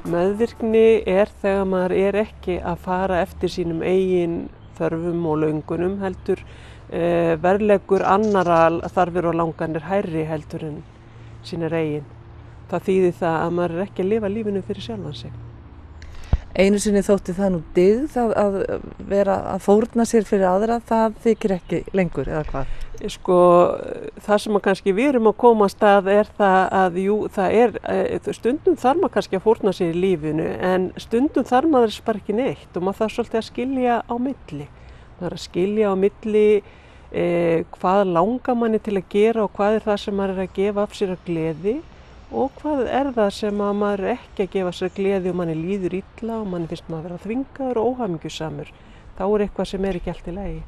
Meðvirkni þegar maður ekki að fara eftir sínum eigin þörfum og löngunum heldur verðleggur annarra þarfir og langanir hærri heldur en sínar eigin. Það þýðir það að maður ekki að lifa lífinu fyrir sjálfan sig. Einu sinni þótti það nú dygð að vera að fórna sér fyrir aðra, það þykir ekki lengur eða hvað? Sko, það sem kannski við erum að koma að stað það að stundum þarf maður kannski að fórna sér í lífinu en stundum þarf maður bara ekki neitt og maður þarf svolítið að skilja á milli. Maður er að skilja á milli hvað langar manni til að gera og hvað það sem maður er að gefa af sér að gleði og hvað það sem að maður ekki að gefa sér gleði og manni líður illa og manni finnst maður að vera þvingaður og óhamingjusamur. Þá eitthvað sem ekki allt í lagi.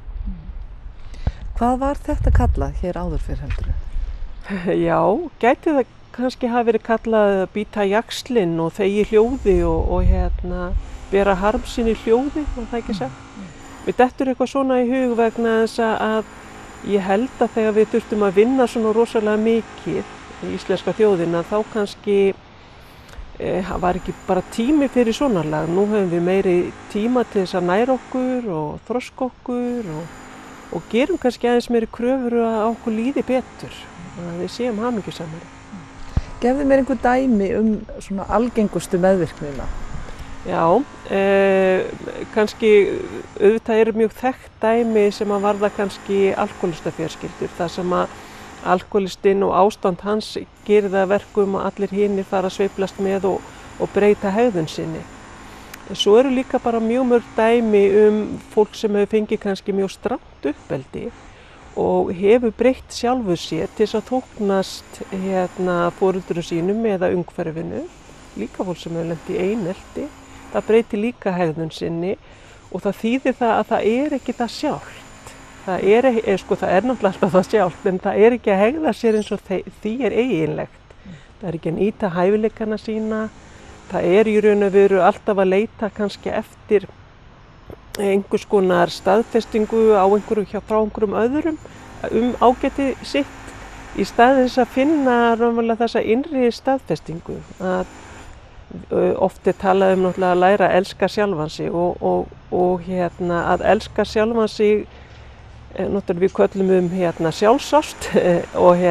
Hvað var þetta kallað hér áður fyrr heldur? Já, gæti það kannski hafa verið kallað að bíta jaxlinn og þegi hljóði og bera harm sín í hljóði, var það ekki sagt? Við dettur eitthvað svona í hug vegna þess að ég held að þegar við þurftum að vinna svona rosalega mikið í íslenska þjóðina þá kannski var ekki bara tími fyrir svona lag. Nú höfum við meiri tíma til þess að næra okkur og þroska okkur og gerum kannski aðeins meiri kröfur að okkur líði betur, að við séum hamingjusamari. Gefðu mér einhver dæmi svona algengustu meðvirknina. Já, kannski auðvitað mjög þekkt dæmi sem að varða kannski alkohólistafjölskyldur, þar sem að alkohólistinn og ástand hans gerir það að verkum að allir hinir fara að sveiflast með og breyta hegðun sinni. En svo eru líka bara mjög mörg dæmi fólk sem hefur fengið kannski mjög strangt uppeldi og hefur breytt sjálfu sér til þess að þóknast foreldrum sínum eða umhverfinu. Líka fólk sem hefur lent í einelti, það breytir líka hegðun sinni og það þýðir það að það ekki það sjálft. Það náttúrulega alltaf það sjálft en það ekki að hegða sér eins og því eiginlegt. Það ekki að nýta hæfileikana sína. Það í raun og veru alltaf að leita kannski eftir einhvers konar staðfestingu á frá einhverjum öðrum ágæti sitt í stað þess að finna raunverulega þessa innri staðfestingu. Oft talað náttúrulega að læra að elska sjálfan sig og að elska sjálfan sig náttúrulega við köllum sjálfsást og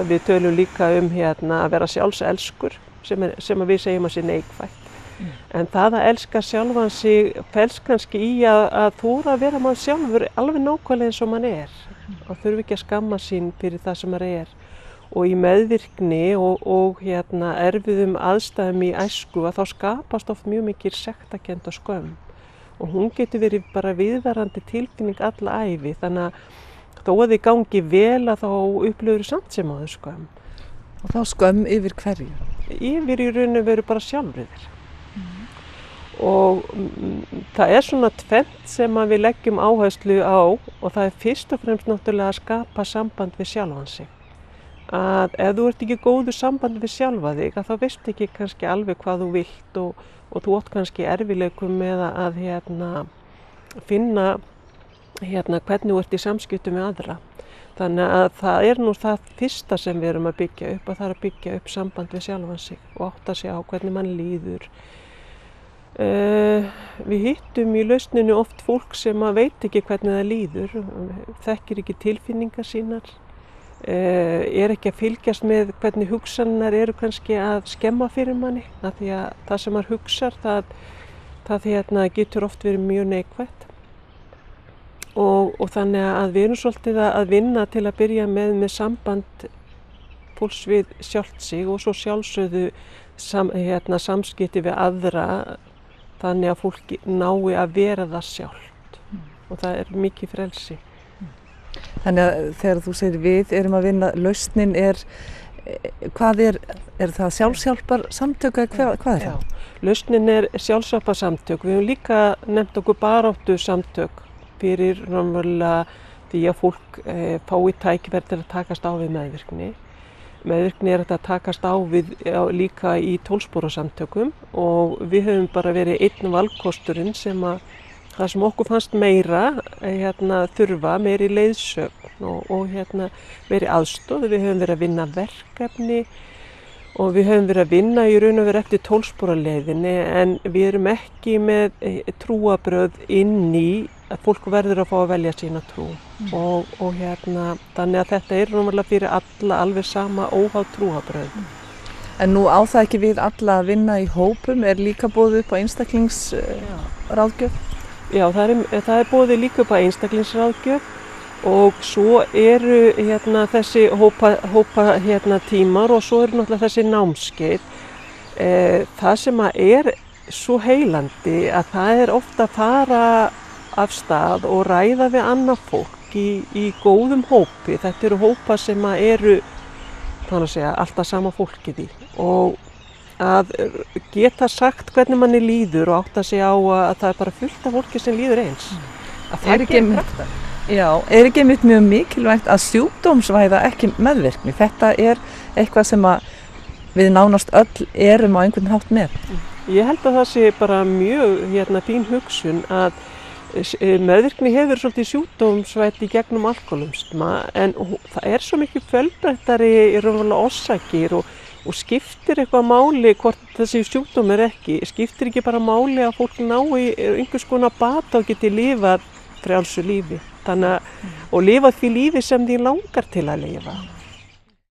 við tölum líka að vera sjálfselskur sem við segjum að sé neikvætt. En það að elska sjálfan sig felst kannski í að þora að vera maður sjálfur alveg nákvæmlega eins og mann og þurfi ekki að skamma sín fyrir það sem maður og í meðvirkni og erfiðum aðstæðum í æsku að þá skapast oft mjög mikil sektarkennd og skömm og hún getur verið bara viðvarandi tilfinning alla ævi þannig að þó að þið gangi vel að þá upplifir samt sem áður skömm. Og þá skömm yfir hverju? Yfir í raun og veru bara sjálfriðir. Og það svona tvennt sem við leggjum áherslu á og það fyrst og fremst náttúrulega að skapa samband við sjálfan sig. Að ef þú ert ekki góður samband við sjálfa þig þá veist ekki kannski alveg hvað þú vilt og þú átt kannski erfiðleikum með að finna hvernig þú ert í samskiptum með aðra. Þannig að það nú það fyrsta sem við erum að byggja upp og það að byggja upp samband við sjálfan sig og átta sig á hvernig mann líður. Við hittum í lausninu oft fólk sem veit ekki hvernig það líður, þekkir ekki tilfinningar sínar, ekki að fylgjast með hvernig hugsanirnar eru kannski að skemma fyrir manni, af því að það sem maður hugsar það getur oft verið mjög neikvætt. Og þannig að við erum svolítið að vinna til að byrja með samband fólks við sjálft sig og svo sjálfsögðu samskipti við aðra þannig að fólk nái að vera það sjálft og það mikið frelsi. Þannig að þegar þú segir við erum að vinna, lausnin hvað það sjálfshjálparsamtök eða hvað það? Lausnin sjálfshjálparsamtök. Við höfum líka nefnt okkur baráttusamtök fyrir raunverulega því að fólk fái tækifæri til að takast á við meðvirkni. Meðvirkni hægt að takast á við líka í 12-spora-samtökum og við höfum bara verið einn valkosturinn það sem okkur fannst meira þurfa, meiri leiðsögn og meiri aðstoð. Við höfum verið að vinna verkefni og við höfum verið að vinna í raun og veru eftir 12 spora leiðinni en við erum ekki með trúarbrögð inn í að fólk verður að fá að velja sína trú og þannig að þetta raunverulega fyrir alla alveg sama óháð trúarbrögð. En nú á það ekki við alla að vinna í hópum, líka boðið upp á einstaklingsráðgjöf? Já, það boðið líka upp á einstaklingsráðgjöf og svo eru þessi hópa tímar og svo eru náttúrulega þessi námskeið. Það sem svo heilandi að það ofta að fara af stað og ræða við annað fólk í góðum hópi. Þetta eru hópa sem eru alltaf sama fólkið í og að geta sagt hvernig manni líður og átta sig á að það bara fullt af fólki sem líður eins. Er ekki mjög mikilvægt að sjúkdómsvæða ekki meðvirkni? Þetta eitthvað sem við nánast öll erum á einhvern hátt með. Ég held að það sé bara mjög fín hugsun að meðvirkni hefur svolítið sjúkdómsvætt í gegnum alkohólisma en það svo mikið fjölbreyttari í raunverulega orsakir og skiptir eitthvað máli hvort þessi sjúkdóm ekki. Skiptir ekki bara máli að fólk nái einhvers konar bata og geti lifað frjálsu lífi og lifa því lífi sem því langar til að lifa.